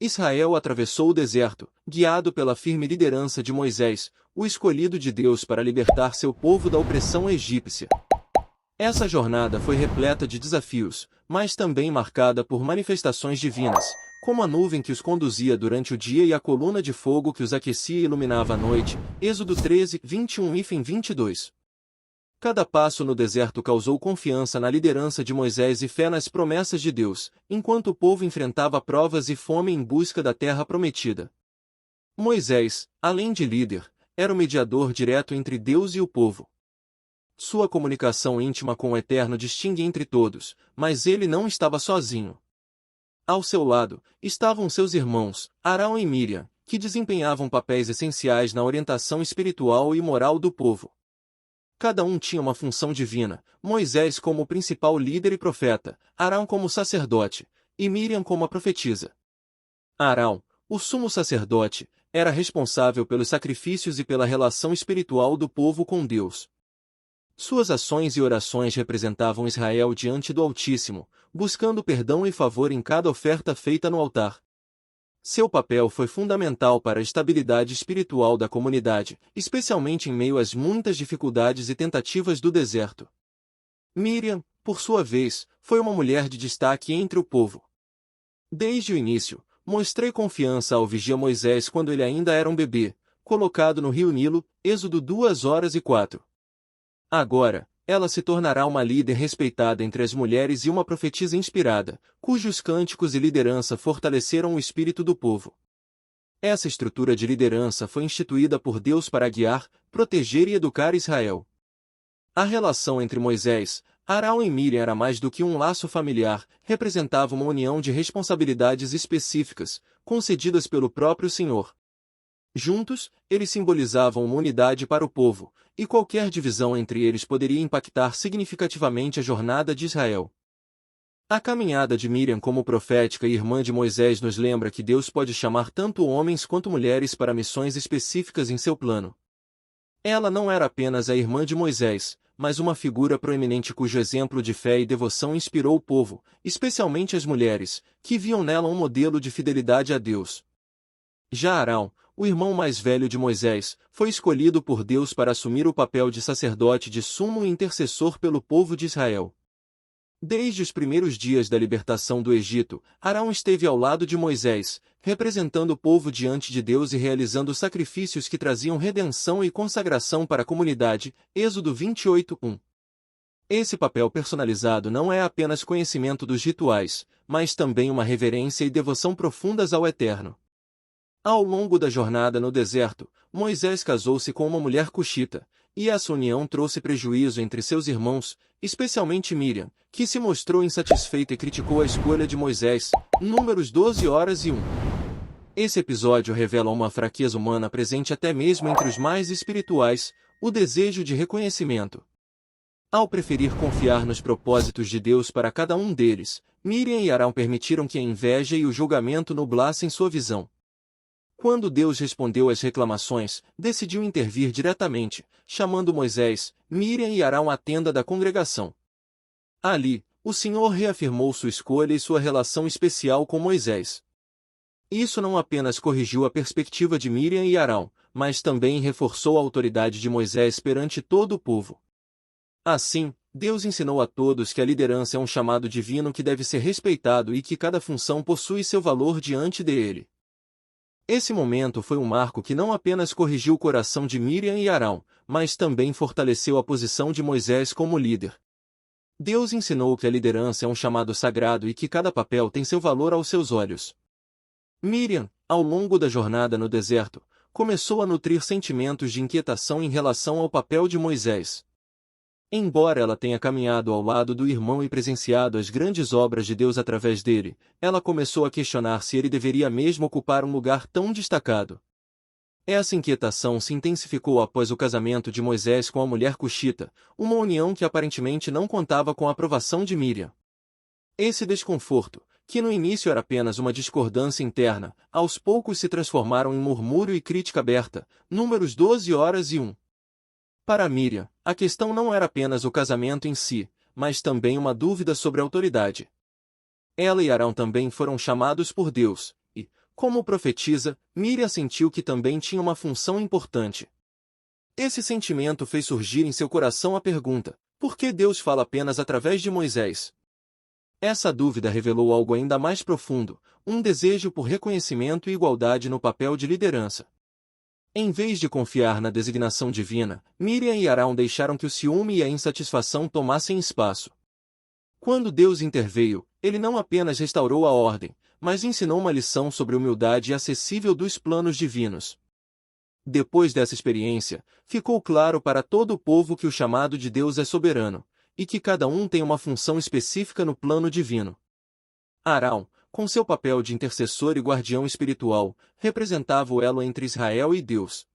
Israel atravessou o deserto, guiado pela firme liderança de Moisés, o escolhido de Deus para libertar seu povo da opressão egípcia. Essa jornada foi repleta de desafios, mas também marcada por manifestações divinas, como a nuvem que os conduzia durante o dia e a coluna de fogo que os aquecia e iluminava à noite. Êxodo 13, 21 e 22. Cada passo no deserto causou confiança na liderança de Moisés e fé nas promessas de Deus, enquanto o povo enfrentava provas e fome em busca da terra prometida. Moisés, além de líder, era o mediador direto entre Deus e o povo. Sua comunicação íntima com o Eterno distingue entre todos, mas ele não estava sozinho. Ao seu lado, estavam seus irmãos, Arão e Míriam, que desempenhavam papéis essenciais na orientação espiritual e moral do povo. Cada um tinha uma função divina, Moisés como o principal líder e profeta, Arão como sacerdote, e Míriam como a profetisa. Arão, o sumo sacerdote, era responsável pelos sacrifícios e pela relação espiritual do povo com Deus. Suas ações e orações representavam Israel diante do Altíssimo, buscando perdão e favor em cada oferta feita no altar. Seu papel foi fundamental para a estabilidade espiritual da comunidade, especialmente em meio às muitas dificuldades e tentativas do deserto. Míriam, por sua vez, foi uma mulher de destaque entre o povo. Desde o início, mostrei confiança ao vigia Moisés quando ele ainda era um bebê, colocado no rio Nilo, Êxodo 2:04. Agora, ela se tornará uma líder respeitada entre as mulheres e uma profetisa inspirada, cujos cânticos e liderança fortaleceram o espírito do povo. Essa estrutura de liderança foi instituída por Deus para guiar, proteger e educar Israel. A relação entre Moisés, Arão e Míriam era mais do que um laço familiar, representava uma união de responsabilidades específicas, concedidas pelo próprio Senhor. Juntos, eles simbolizavam uma unidade para o povo, e qualquer divisão entre eles poderia impactar significativamente a jornada de Israel. A caminhada de Míriam como profética e irmã de Moisés nos lembra que Deus pode chamar tanto homens quanto mulheres para missões específicas em seu plano. Ela não era apenas a irmã de Moisés, mas uma figura proeminente cujo exemplo de fé e devoção inspirou o povo, especialmente as mulheres, que viam nela um modelo de fidelidade a Deus. Já Arão, o irmão mais velho de Moisés, foi escolhido por Deus para assumir o papel de sacerdote de sumo intercessor pelo povo de Israel. Desde os primeiros dias da libertação do Egito, Arão esteve ao lado de Moisés, representando o povo diante de Deus e realizando sacrifícios que traziam redenção e consagração para a comunidade. Êxodo 28:1. Esse papel personalizado não é apenas conhecimento dos rituais, mas também uma reverência e devoção profundas ao Eterno. Ao longo da jornada no deserto, Moisés casou-se com uma mulher cuxita, e essa união trouxe prejuízo entre seus irmãos, especialmente Míriam, que se mostrou insatisfeita e criticou a escolha de Moisés. Números 12:1. Esse episódio revela uma fraqueza humana presente até mesmo entre os mais espirituais, o desejo de reconhecimento. Ao preferir confiar nos propósitos de Deus para cada um deles, Míriam e Arão permitiram que a inveja e o julgamento nublassem sua visão. Quando Deus respondeu às reclamações, decidiu intervir diretamente, chamando Moisés, Míriam e Arão à tenda da congregação. Ali, o Senhor reafirmou sua escolha e sua relação especial com Moisés. Isso não apenas corrigiu a perspectiva de Míriam e Arão, mas também reforçou a autoridade de Moisés perante todo o povo. Assim, Deus ensinou a todos que a liderança é um chamado divino que deve ser respeitado e que cada função possui seu valor diante dele. Esse momento foi um marco que não apenas corrigiu o coração de Míriam e Arão, mas também fortaleceu a posição de Moisés como líder. Deus ensinou que a liderança é um chamado sagrado e que cada papel tem seu valor aos seus olhos. Míriam, ao longo da jornada no deserto, começou a nutrir sentimentos de inquietação em relação ao papel de Moisés. Embora ela tenha caminhado ao lado do irmão e presenciado as grandes obras de Deus através dele, ela começou a questionar se ele deveria mesmo ocupar um lugar tão destacado. Essa inquietação se intensificou após o casamento de Moisés com a mulher cuxita, uma união que aparentemente não contava com a aprovação de Míriam. Esse desconforto, que no início era apenas uma discordância interna, aos poucos se transformaram em murmúrio e crítica aberta. Números 12:1. Para Míriam, a questão não era apenas o casamento em si, mas também uma dúvida sobre a autoridade. Ela e Arão também foram chamados por Deus, e, Como profetisa, Miriam sentiu que também tinha uma função importante. Esse sentimento fez surgir em seu coração a pergunta: por que Deus fala apenas através de Moisés? Essa dúvida revelou algo ainda mais profundo, um desejo por reconhecimento e igualdade no papel de liderança. Em vez de confiar na designação divina, Miriam e Arão deixaram que o ciúme e a insatisfação tomassem espaço. Quando Deus interveio, ele não apenas restaurou a ordem, mas ensinou uma lição sobre humildade acessível dos planos divinos. Depois dessa experiência, ficou claro para todo o povo que o chamado de Deus é soberano, e que cada um tem uma função específica no plano divino. Arão, com seu papel de intercessor e guardião espiritual, representava o elo entre Israel e Deus.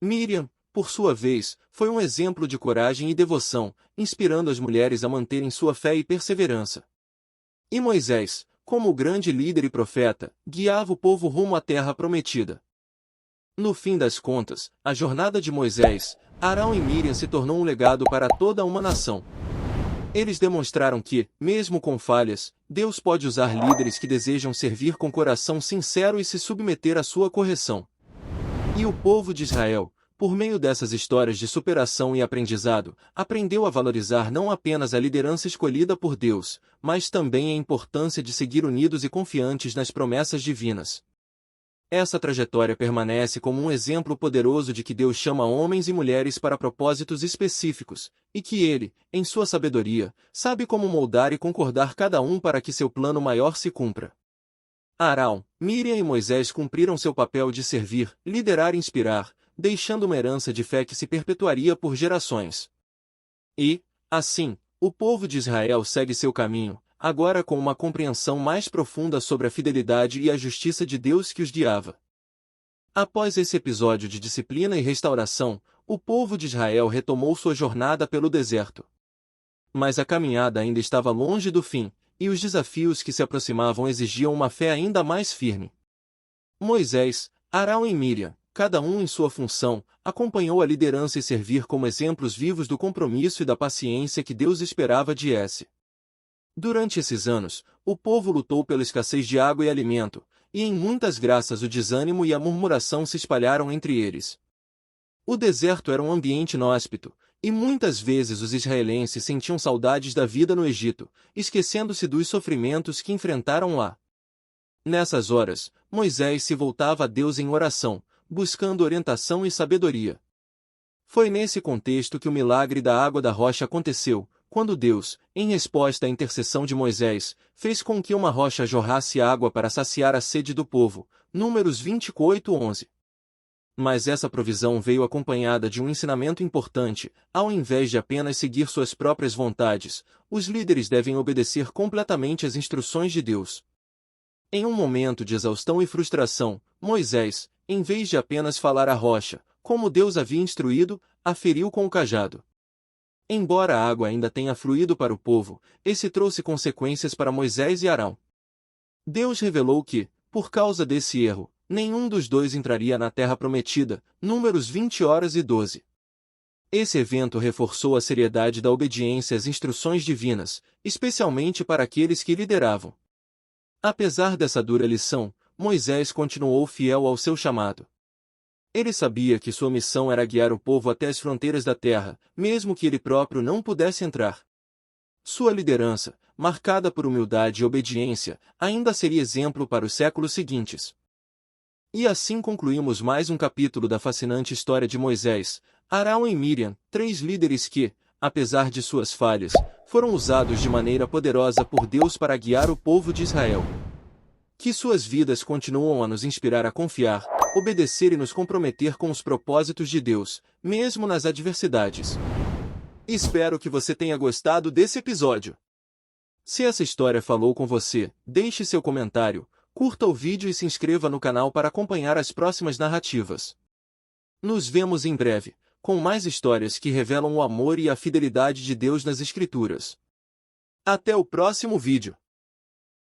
Miriam, por sua vez, foi um exemplo de coragem e devoção, inspirando as mulheres a manterem sua fé e perseverança. E Moisés, como o grande líder e profeta, guiava o povo rumo à terra prometida. No fim das contas, a jornada de Moisés, Arão e Miriam se tornou um legado para toda uma nação. Eles demonstraram que, mesmo com falhas, Deus pode usar líderes que desejam servir com coração sincero e se submeter à sua correção. E o povo de Israel, por meio dessas histórias de superação e aprendizado, aprendeu a valorizar não apenas a liderança escolhida por Deus, mas também a importância de seguir unidos e confiantes nas promessas divinas. Essa trajetória permanece como um exemplo poderoso de que Deus chama homens e mulheres para propósitos específicos, e que Ele, em sua sabedoria, sabe como moldar e concordar cada um para que seu plano maior se cumpra. Arão, Miriam e Moisés cumpriram seu papel de servir, liderar e inspirar, deixando uma herança de fé que se perpetuaria por gerações. E, assim, o povo de Israel segue seu caminho, agora com uma compreensão mais profunda sobre a fidelidade e a justiça de Deus que os guiava. Após esse episódio de disciplina e restauração, o povo de Israel retomou sua jornada pelo deserto. Mas a caminhada ainda estava longe do fim, e os desafios que se aproximavam exigiam uma fé ainda mais firme. Moisés, Arão e Miriam, cada um em sua função, acompanhou a liderança e servir como exemplos vivos do compromisso e da paciência que Deus esperava de S. Durante esses anos, o povo lutou pela escassez de água e alimento, e em muitas graças o desânimo e a murmuração se espalharam entre eles. O deserto era um ambiente inóspito, e muitas vezes os israelenses sentiam saudades da vida no Egito, esquecendo-se dos sofrimentos que enfrentaram lá. Nessas horas, Moisés se voltava a Deus em oração, buscando orientação e sabedoria. Foi nesse contexto que o milagre da água da rocha aconteceu, quando Deus, em resposta à intercessão de Moisés, fez com que uma rocha jorrasse água para saciar a sede do povo. Números 28:11. Mas essa provisão veio acompanhada de um ensinamento importante: ao invés de apenas seguir suas próprias vontades, os líderes devem obedecer completamente às instruções de Deus. Em um momento de exaustão e frustração, Moisés, em vez de apenas falar à rocha, como Deus havia instruído, a feriu com o cajado. Embora a água ainda tenha fluído para o povo, esse trouxe consequências para Moisés e Arão. Deus revelou que, por causa desse erro, nenhum dos dois entraria na terra prometida. Números 20:12. Esse evento reforçou a seriedade da obediência às instruções divinas, especialmente para aqueles que lideravam. Apesar dessa dura lição, Moisés continuou fiel ao seu chamado. Ele sabia que sua missão era guiar o povo até as fronteiras da terra, mesmo que ele próprio não pudesse entrar. Sua liderança, marcada por humildade e obediência, ainda seria exemplo para os séculos seguintes. E assim concluímos mais um capítulo da fascinante história de Moisés, Arão e Miriam, três líderes que, apesar de suas falhas, foram usados de maneira poderosa por Deus para guiar o povo de Israel. Que suas vidas continuam a nos inspirar a confiar, obedecer e nos comprometer com os propósitos de Deus, mesmo nas adversidades. Espero que você tenha gostado desse episódio. Se essa história falou com você, deixe seu comentário, curta o vídeo e se inscreva no canal para acompanhar as próximas narrativas. Nos vemos em breve, com mais histórias que revelam o amor e a fidelidade de Deus nas Escrituras. Até o próximo vídeo.